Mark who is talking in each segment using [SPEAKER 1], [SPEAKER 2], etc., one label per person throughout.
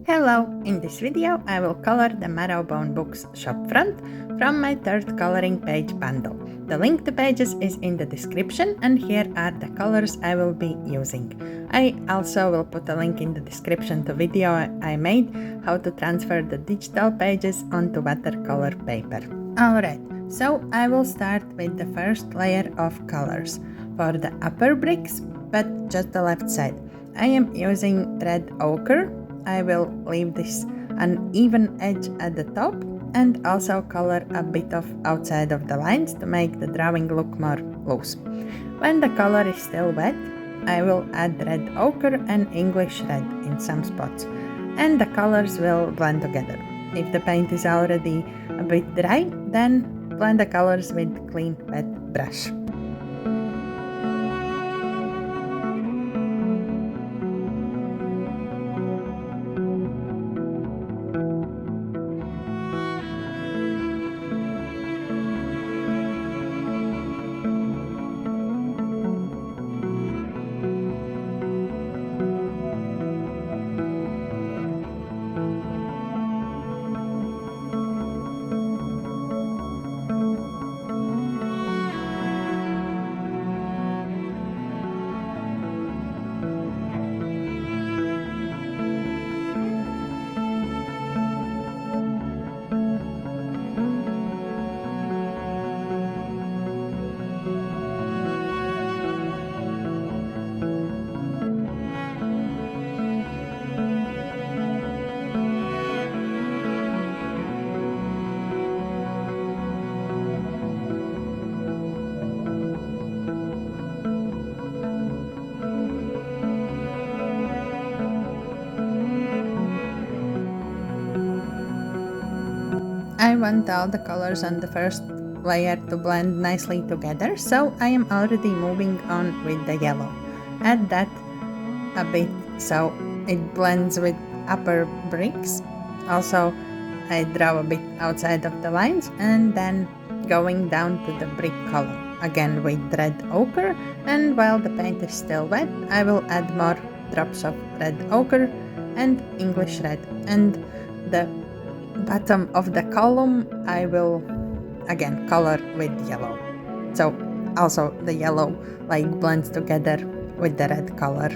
[SPEAKER 1] Hello! In this video I will color the Marrowbone Books shop front from my third coloring page bundle. The link to pages is in the description and here are the colors I will be using. I also will put a link in the description to video I made how to transfer the digital pages onto watercolor paper. Alright, so I will start with the first layer of colors. For the upper bricks, but just the left side, I am using red ochre. I will leave this uneven edge at the top and also color a bit of outside of the lines to make the drawing look more loose. When the color is still wet, I will add red ochre and English red in some spots and the colors will blend together. If the paint is already a bit dry, then blend the colors with clean wet brush. I want all the colors on the first layer to blend nicely together, so I am already moving on with the yellow. Add that a bit so it blends with upper bricks. Also, I draw a bit outside of the lines and then going down to the brick color. Again with red ochre, and while the paint is still wet, I will add more drops of red ochre and English red. And the bottom of the column I will again color with yellow, so also the yellow like blends together with the red color.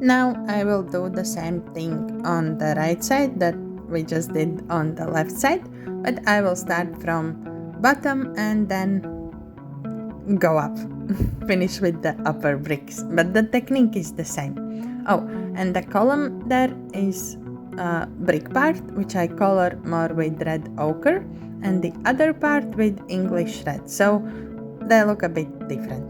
[SPEAKER 1] Now I will do the same thing on the right side that we just did on the left side, but I will start from bottom and then go up. Finish with the upper bricks, but the technique is the same. Oh, and the column there is a brick part which I color more with red ochre and the other part with English red, so they look a bit different.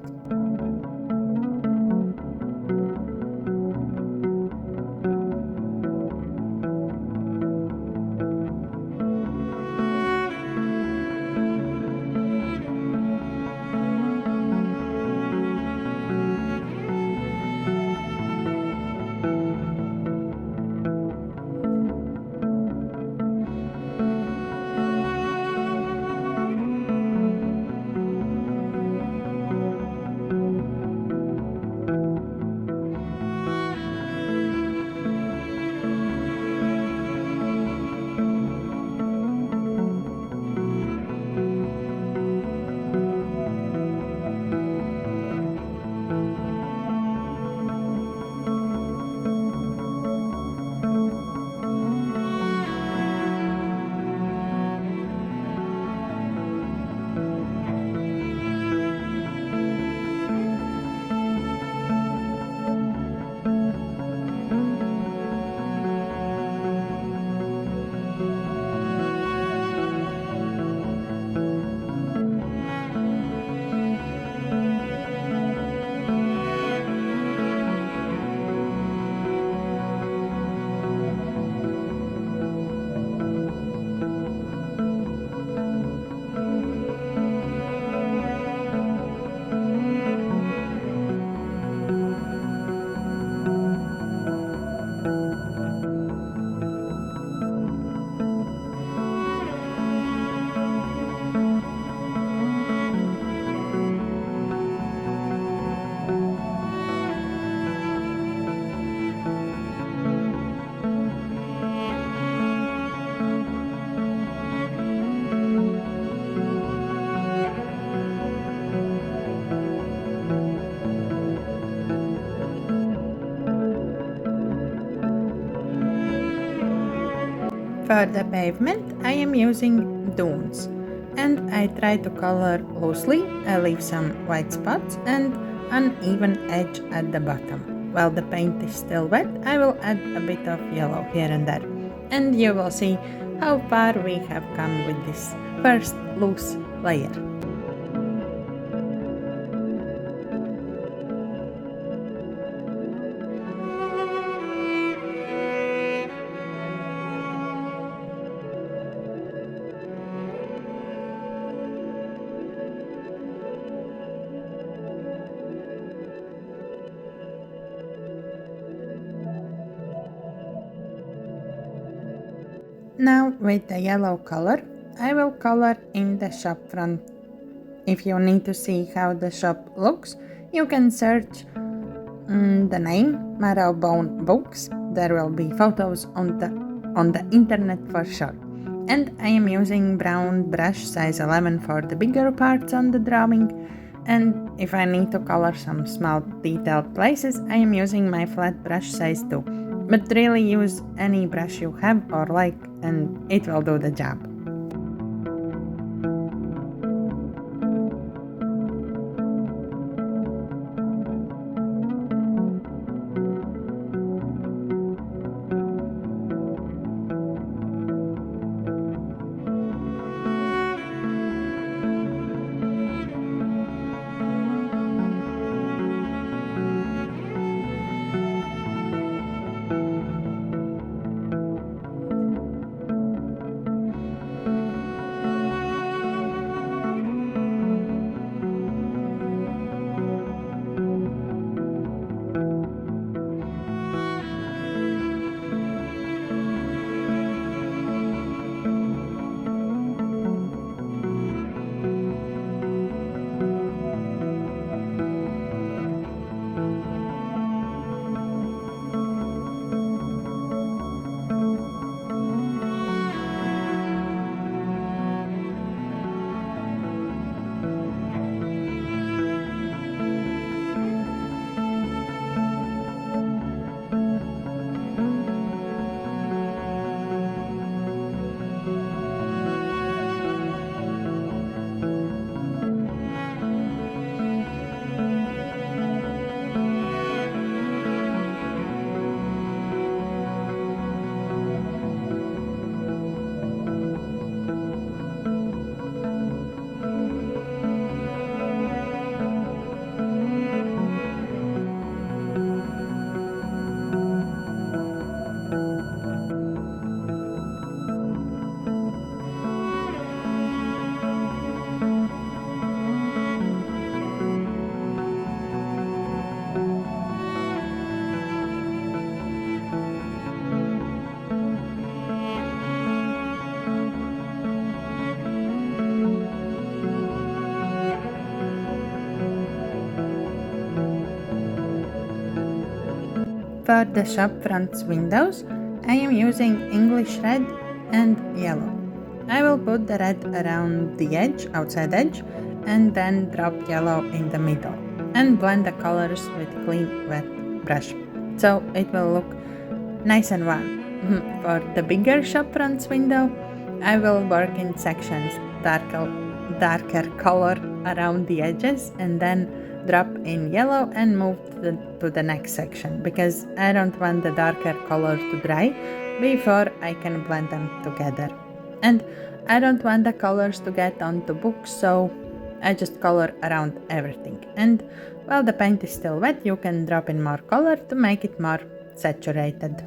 [SPEAKER 1] For the pavement, I am using dunes, and I try to color loosely. I leave some white spots and uneven edge at the bottom. While the paint is still wet, I will add a bit of yellow here and there, and you will see how far we have come with this first loose layer. Now with the yellow color, I will color in the shop front. If you need to see how the shop looks, you can search the name Marrowbone Books. There will be photos on the internet for sure. And I am using brown brush size 11 for the bigger parts on the drawing. And if I need to color some small detailed places, I am using my flat brush size 2. But really use any brush you have or like, and it will do the job. For the shop front's windows, I am using English red and yellow. I will put the red around the edge, outside edge, and then drop yellow in the middle and blend the colors with clean wet brush. So it will look nice and warm. For the bigger shop front's window, I will work in sections, darker color around the edges, and then drop in yellow and move to the next section, because I don't want the darker color to dry before I can blend them together. And I don't want the colors to get onto books, so I just color around everything. And while the paint is still wet, you can drop in more color to make it more saturated.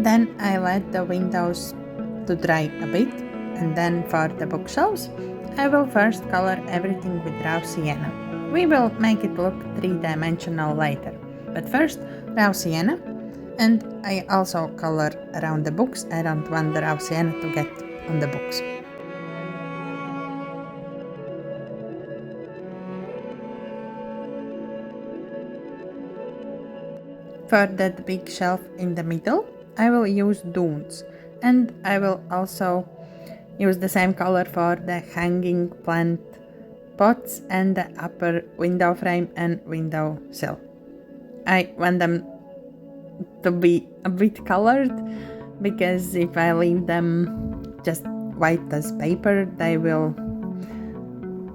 [SPEAKER 1] Then I let the windows to dry a bit, and then for the bookshelves, I will first color everything with raw sienna. We will make it look three-dimensional later, but first raw sienna, and I also color around the books. I don't want the raw sienna to get on the books. For that big shelf in the middle, I will use dunes, and I will also use the same color for the hanging plant pots and the upper window frame and window sill. I want them to be a bit colored, because if I leave them just white as paper, they will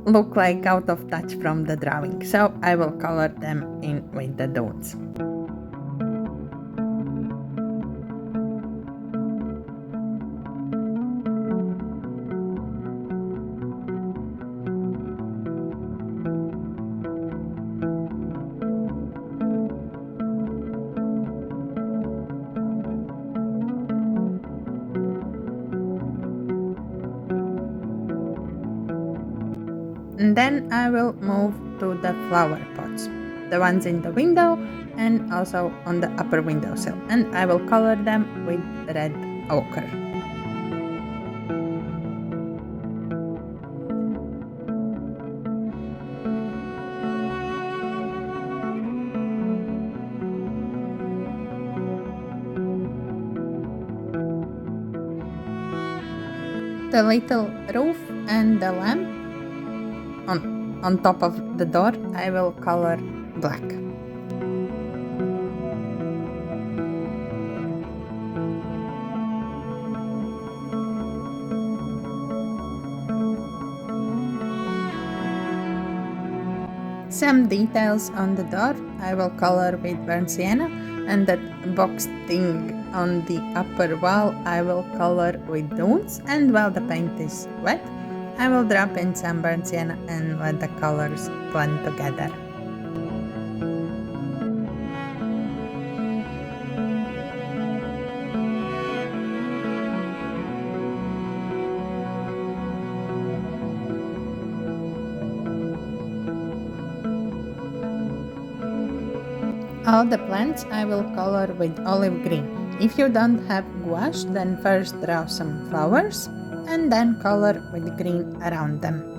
[SPEAKER 1] look like out of touch from the drawing. So I will color them in with the dunes. And then I will move to the flower pots, the ones in the window and also on the upper windowsill, and I will color them with red ochre. The little roof and the lamp on top of the door, I will color black. Some details on the door I will color with burnt sienna, and that box thing on the upper wall I will color with dunes, and while the paint is wet, I will drop in some burnt sienna and let the colors blend together. All the plants I will color with olive green. If you don't have gouache, then first draw some flowers and then color with green around them.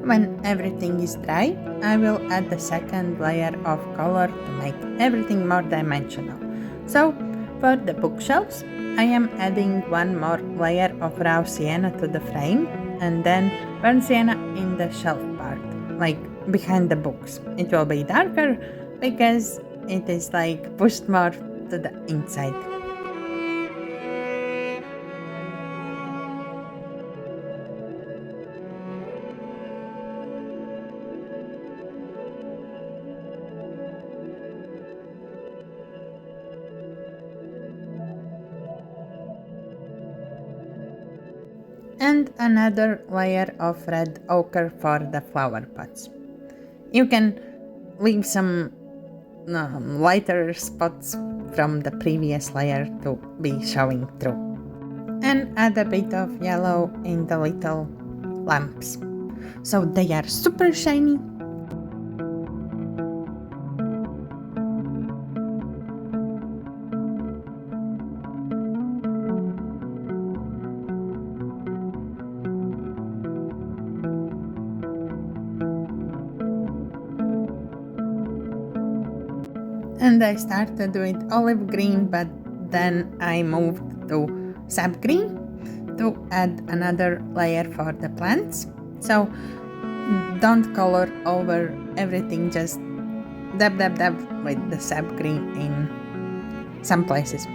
[SPEAKER 1] When everything is dry, I will add the second layer of color to make everything more dimensional. So, for the bookshelves, I am adding one more layer of raw sienna to the frame, and then burnt sienna in the shelf part, like behind the books. It will be darker because it is like pushed more to the inside. And another layer of red ochre for the flower pots. You can leave some lighter spots from the previous layer to be showing through. And add a bit of yellow in the little lamps, so they are super shiny. And I started with olive green, but then I moved to sap green to add another layer for the plants. So don't color over everything, just dab dab dab with the sap green in some places.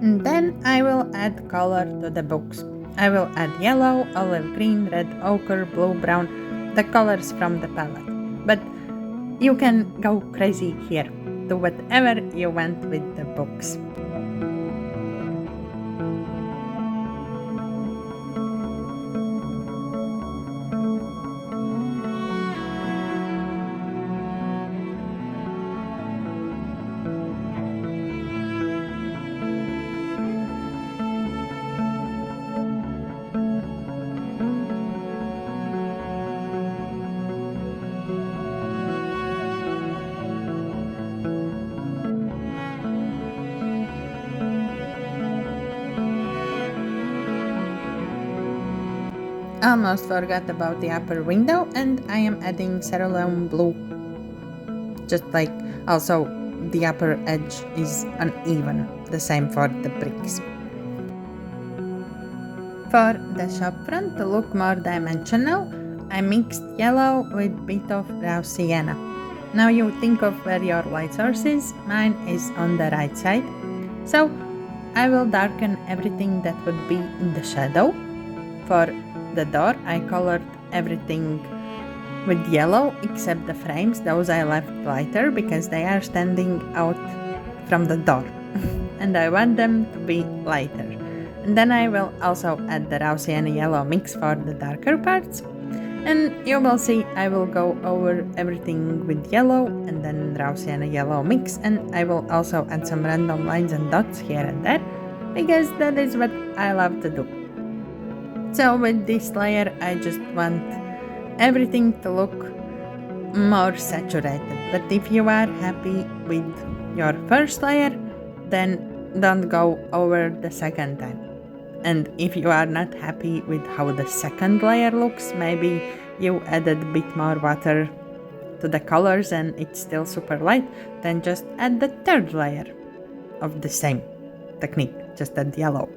[SPEAKER 1] And then I will add color to the books. I will add yellow, olive green, red ochre, blue, brown, the colors from the palette. But you can go crazy here. Do whatever you want with the books. Almost forgot about the upper window, and I am adding cerulean blue. Just like also the upper edge is uneven, the same for the bricks. For the shop front to look more dimensional, I mixed yellow with bit of raw sienna. Now you think of where your light source is, mine is on the right side. So I will darken everything that would be in the shadow. For the door, I colored everything with yellow except the frames. Those I left lighter because they are standing out from the door and I want them to be lighter. And then I will also add the raw sienna yellow mix for the darker parts. And you will see I will go over everything with yellow and then raw sienna yellow mix, and I will also add some random lines and dots here and there because that is what I love to do. So with this layer I just want everything to look more saturated. But if you are happy with your first layer, then don't go over the second time. And if you are not happy with how the second layer looks, maybe you added a bit more water to the colors and it's still super light, then just add the third layer of the same technique, just add yellow.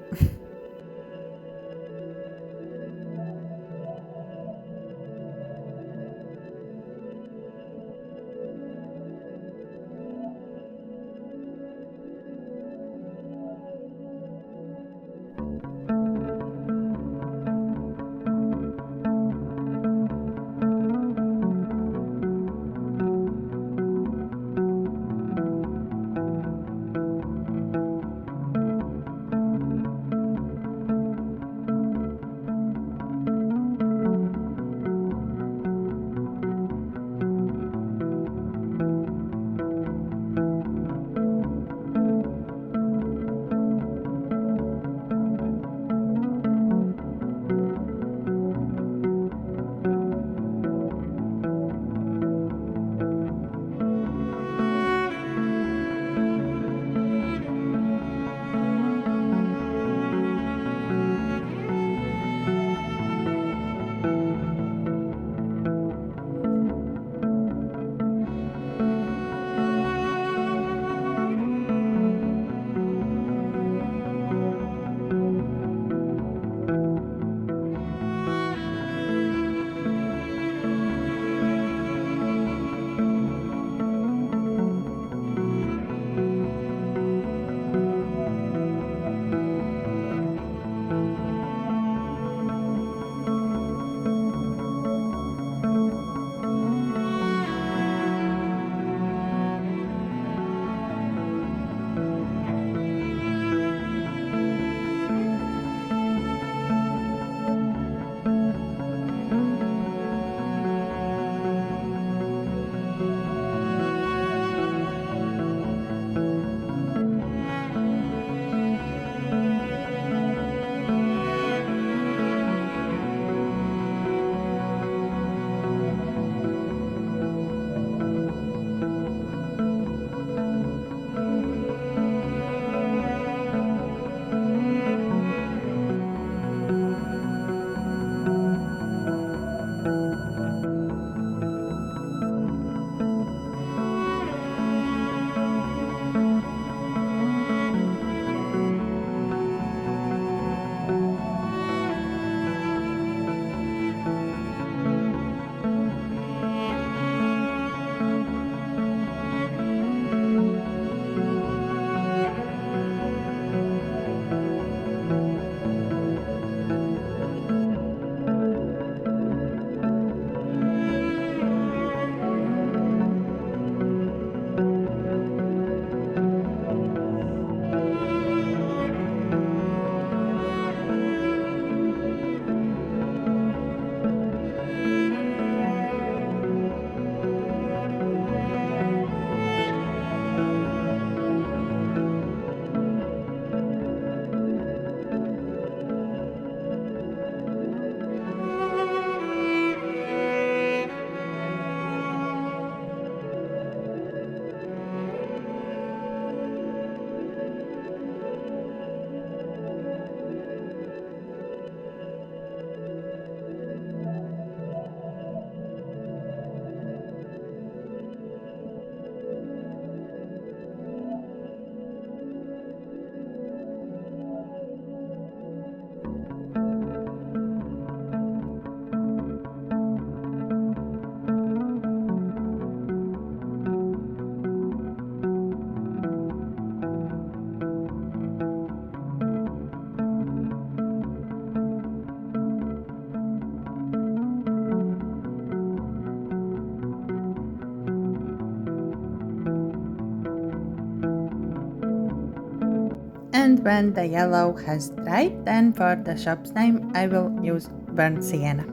[SPEAKER 1] And when the yellow has dried, then for the shop's name I will use burnt sienna.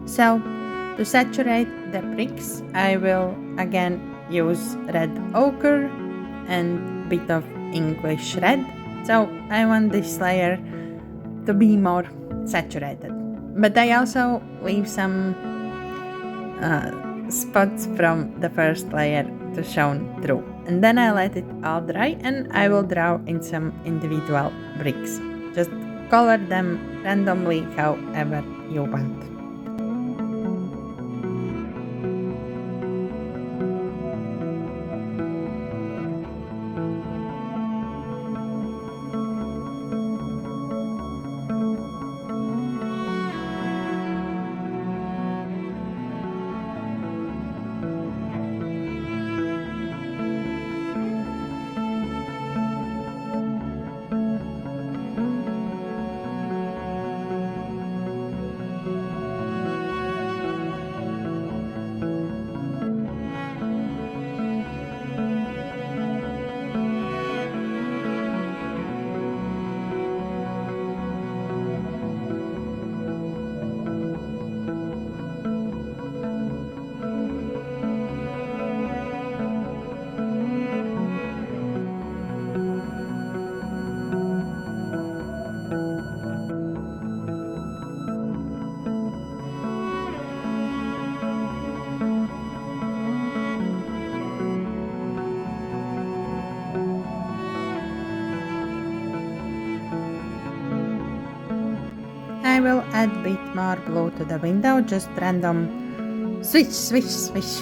[SPEAKER 1] So to saturate the bricks, I will again use red ochre and bit of English red. So I want this layer to be more saturated. But I also leave some spots from the first layer to shine through. And then I let it all dry and I will draw in some individual bricks. Just color them randomly however you want. I will add a bit more blue to the window, just random swish, swish, swish.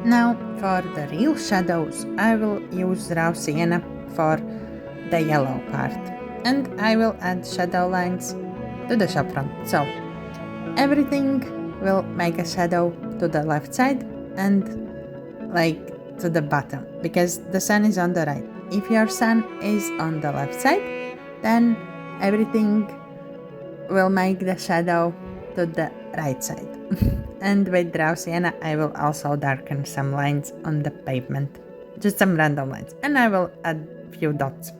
[SPEAKER 1] Now for the real shadows, I will use raw sienna for the yellow part. And I will add shadow lines to the shop front. So everything will make a shadow to the left side and like to the bottom because the sun is on the right. If your sun is on the left side, then everything will make the shadow to the right side. And with raw sienna, I will also darken some lines on the pavement, just some random lines, and I will add a few dots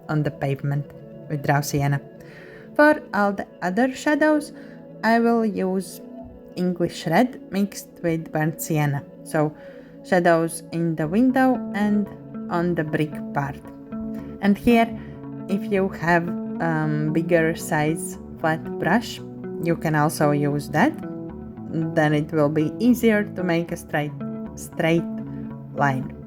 [SPEAKER 1] on the pavement with raw sienna. For all the other shadows, I will use English red mixed with burnt sienna. So shadows in the window and on the brick part. And here, if you have bigger size flat brush, you can also use that. Then it will be easier to make a straight line.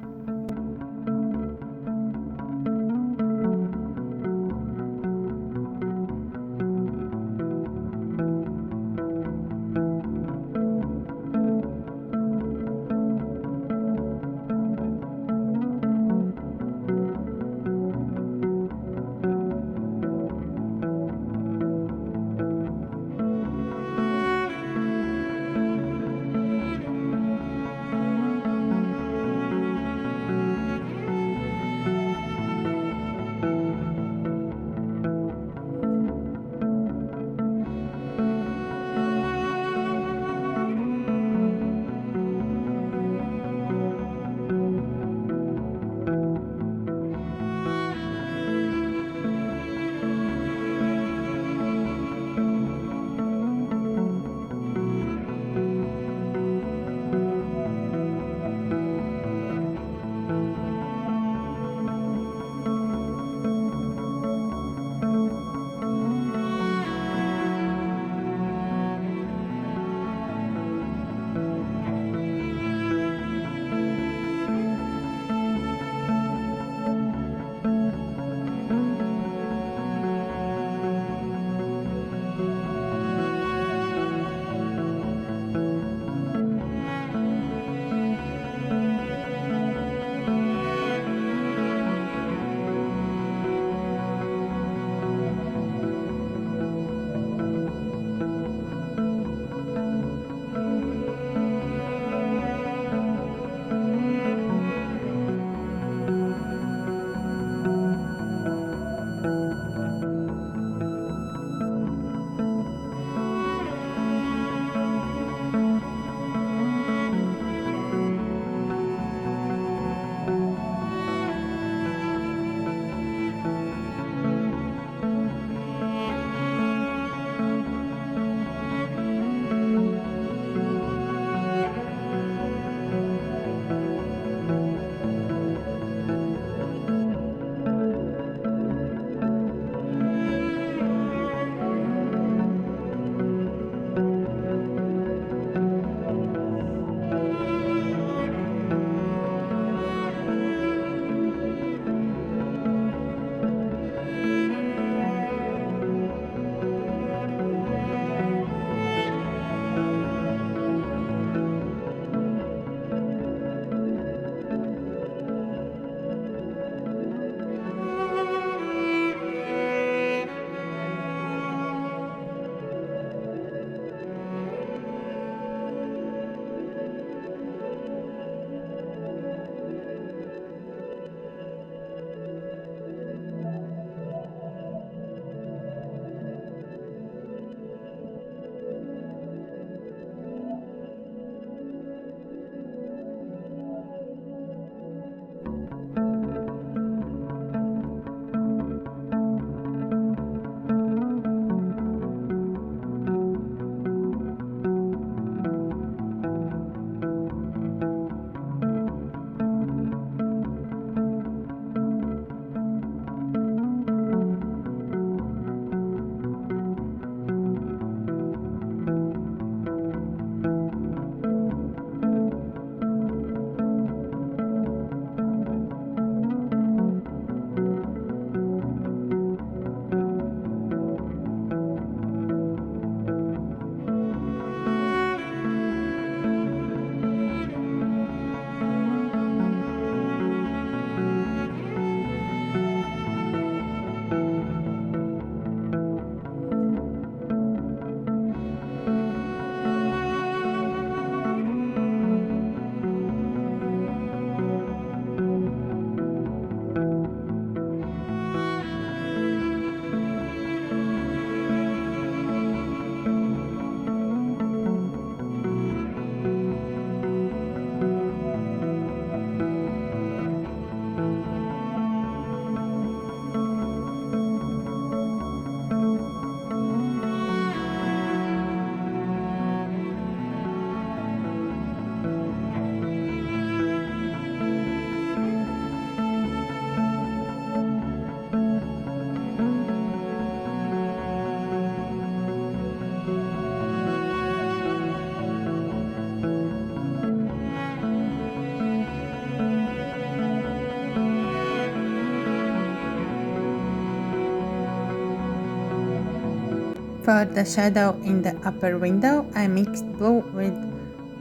[SPEAKER 1] For the shadow in the upper window, I mixed blue with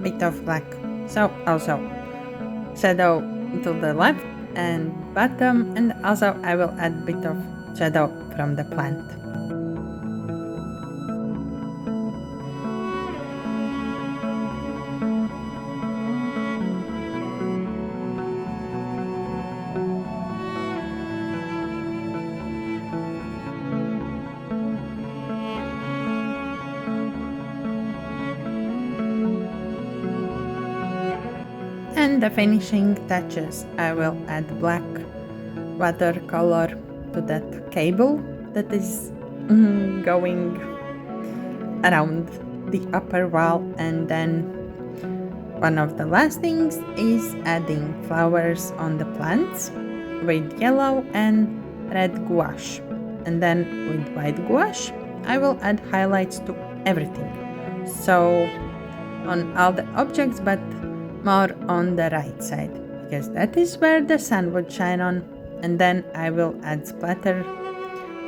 [SPEAKER 1] bit of black. So also shadow to the left and bottom, and also I will add bit of shadow from the plant. And the finishing touches, I will add black watercolor to that cable that is going around the upper wall. And then one of the last things is adding flowers on the plants with yellow and red gouache. And then with white gouache, I will add highlights to everything. So on all the objects, but more on the right side, because that is where the sun would shine on. And then I will add splatter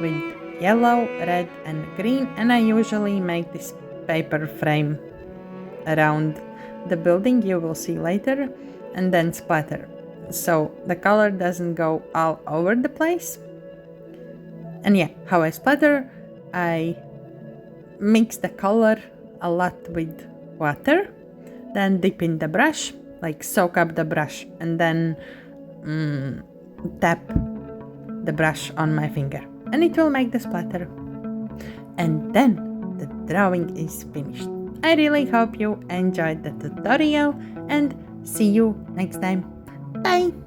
[SPEAKER 1] with yellow, red and green, and I usually make this paper frame around the building, you will see later, and then splatter, so the color doesn't go all over the place. And yeah, how I splatter, I mix the color a lot with water, then dip in the brush, like soak up the brush, and then tap the brush on my finger, and it will make the splatter. And then the drawing is finished. I really hope you enjoyed the tutorial, and see you next time. Bye!